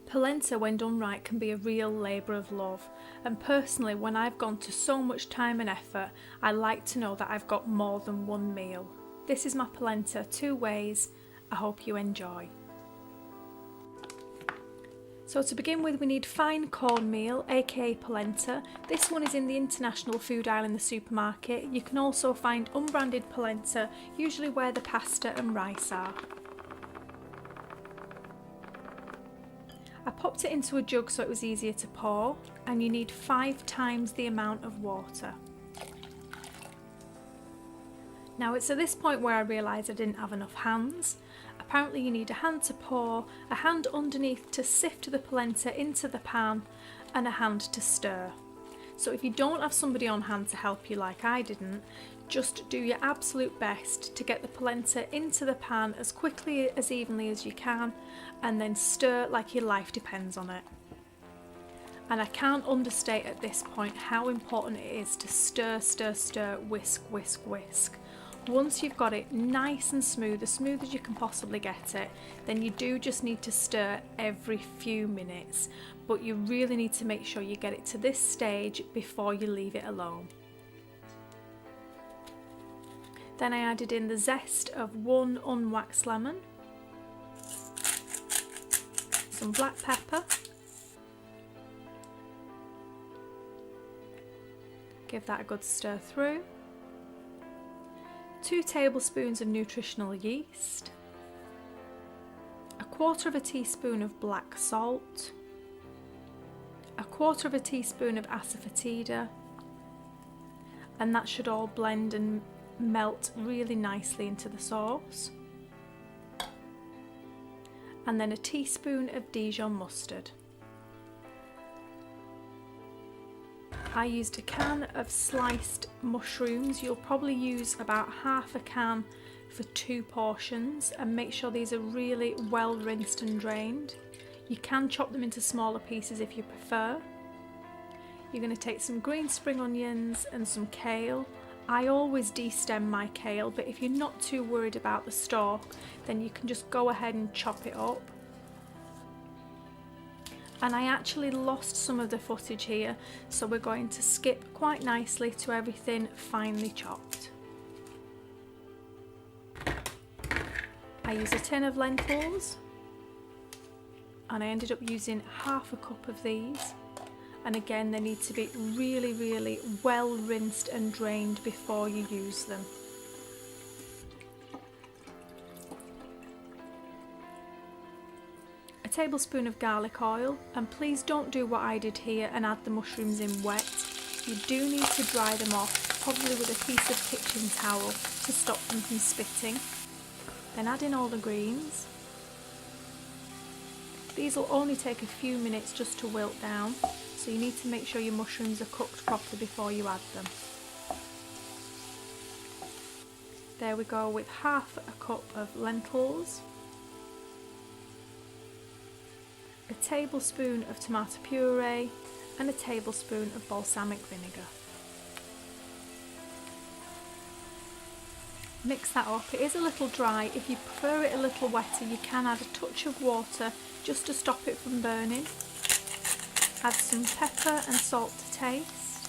Polenta, when done right, can be a real labour of love, and personally, when I've gone to so much time and effort, I like to know that I've got more than one meal. This is my polenta 2 ways. I hope you enjoy. So to begin with, we need fine cornmeal, aka polenta. This one is in the international food aisle in the supermarket. You can also find unbranded polenta, usually where the pasta and rice are. I popped it into a jug so it was easier to pour, and you need 5 times the amount of water. Now it's at this point where I realised I didn't have enough hands. Apparently you need a hand to pour, a hand underneath to sift the polenta into the pan, and a hand to stir. So if you don't have somebody on hand to help you like I didn't, just do your absolute best to get the polenta into the pan as quickly, as evenly as you can, and then stir like your life depends on it. And I can't understate at this point how important it is to stir, stir, stir, whisk, whisk, whisk. Once you've got it nice and smooth as you can possibly get it, then you do just need to stir every few minutes, but you really need to make sure you get it to this stage before you leave it alone. Then I added in the zest of 1 unwaxed lemon, some black pepper, give that a good stir through, 2 tablespoons of nutritional yeast, 1/4 teaspoon of black salt, 1/4 teaspoon of Asafoetida, and that should all blend and melt really nicely into the sauce. And then a teaspoon of Dijon Mustard. I used a can of sliced mushrooms. You'll probably use about half a can for 2 portions, and make sure these are really well rinsed and drained. You can chop them into smaller pieces if you prefer. You're going to take some green spring onions and some kale. I always de-stem my kale, but if you're not too worried about the stalk, then you can just go ahead and chop it up. And I actually lost some of the footage here, so we're going to skip quite nicely to everything finely chopped. I used a tin of lentils, and I ended up using half a cup of these. And again, they need to be really, really well rinsed and drained before you use them. A tablespoon of garlic oil, and please don't do what I did here and add the mushrooms in wet. You do need to dry them off, probably with a piece of kitchen towel to stop them from spitting. Then add in all the greens. These will only take a few minutes just to wilt down, so you need to make sure your mushrooms are cooked properly before you add them. There we go, with half a cup of lentils, a tablespoon of tomato puree, and a tablespoon of balsamic vinegar. Mix that up. It is a little dry. If you prefer it a little wetter, you can add a touch of water just to stop it from burning. Add some pepper and salt to taste.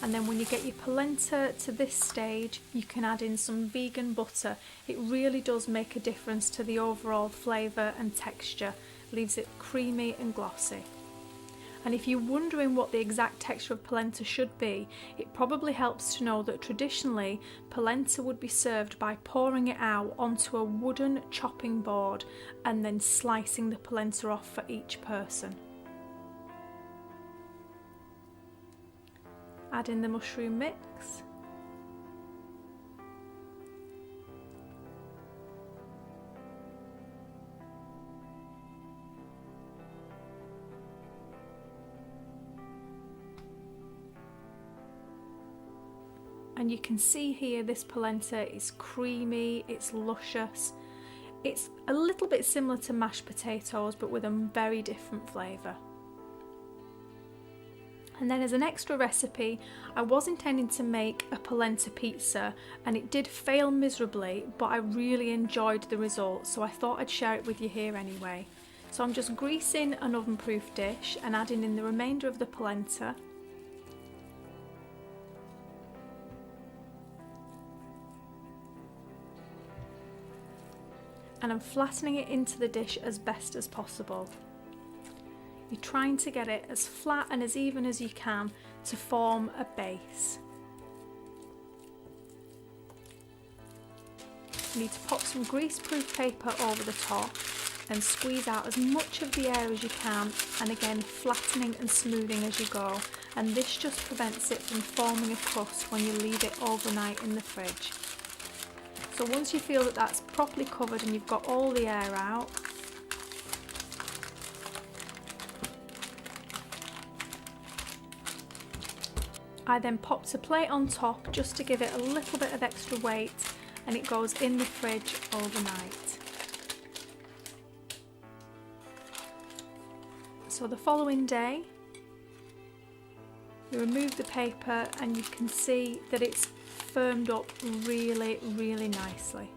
And then when you get your polenta to this stage, you can add in some vegan butter. It really does make a difference to the overall flavour and texture. Leaves it creamy and glossy. And if you're wondering what the exact texture of polenta should be, it probably helps to know that traditionally polenta would be served by pouring it out onto a wooden chopping board and then slicing the polenta off for each person. Add in the mushroom mix. And you can see here this polenta is creamy, it's luscious. It's a little bit similar to mashed potatoes, but with a very different flavour. And then as an extra recipe, I was intending to make a polenta pizza, and it did fail miserably, but I really enjoyed the result, so I thought I'd share it with you here anyway. So I'm just greasing an oven-proof dish and adding in the remainder of the polenta. And I'm flattening it into the dish as best as possible. You're trying to get it as flat and as even as you can to form a base. You need to pop some greaseproof paper over the top and squeeze out as much of the air as you can, and again flattening and smoothing as you go, and this just prevents it from forming a crust when you leave it overnight in the fridge. So once you feel that that's properly covered and you've got all the air out, I then popped a plate on top just to give it a little bit of extra weight, and it goes in the fridge overnight. So the following day, you remove the paper and you can see that it's firmed up really, really nicely.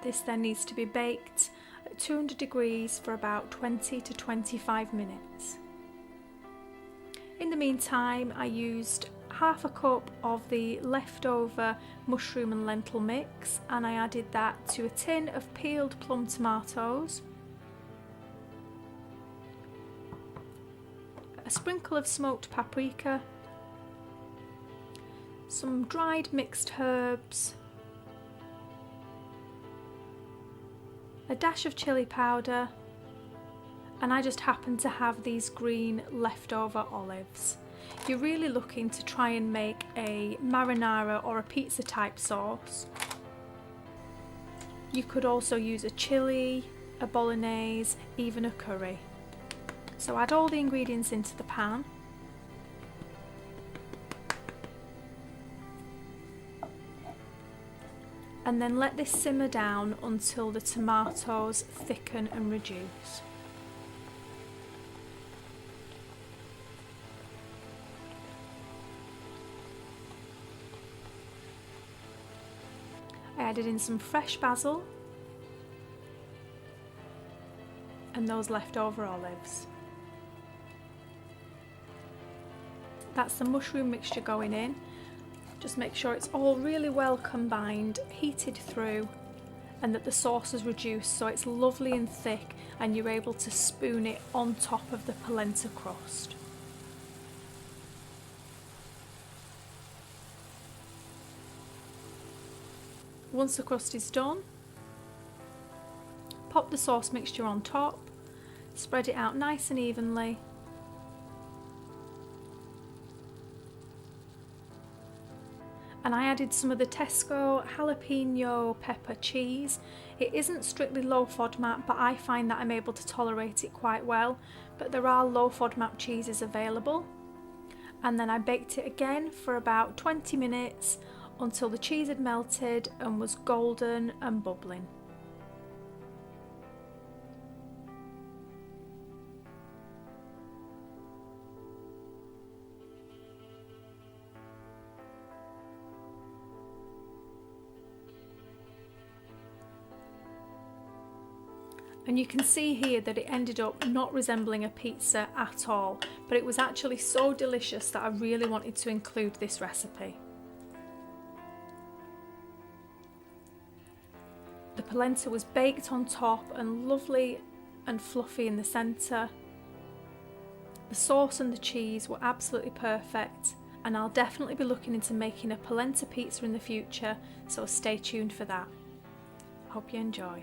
This then needs to be baked at 200 degrees for about 20 to 25 minutes. In the meantime, I used half a cup of the leftover mushroom and lentil mix, and I added that to a tin of peeled plum tomatoes, a sprinkle of smoked paprika, some dried mixed herbs, a dash of chili powder, and I just happen to have these green leftover olives. You're really looking to try and make a marinara or a pizza type sauce. You could also use a chili, a bolognese, even a curry. So add all the ingredients into the pan. And then let this simmer down until the tomatoes thicken and reduce. I added in some fresh basil and those leftover olives. That's the mushroom mixture going in. Just make sure it's all really well combined, heated through, and that the sauce is reduced so it's lovely and thick and you're able to spoon it on top of the polenta crust. Once the crust is done, pop the sauce mixture on top, spread it out nice and evenly, and I added some of the Tesco jalapeno pepper cheese. It isn't strictly low Fodmap, but I find that I'm able to tolerate it quite well, but there are low Fodmap cheeses available. And then I baked it again for about 20 minutes until the cheese had melted and was golden and bubbling. And you can see here that it ended up not resembling a pizza at all, but it was actually so delicious that I really wanted to include this recipe. The polenta was baked on top and lovely and fluffy in the centre. The sauce and the cheese were absolutely perfect, and I'll definitely be looking into making a polenta pizza in the future, so stay tuned for that. Hope you enjoy.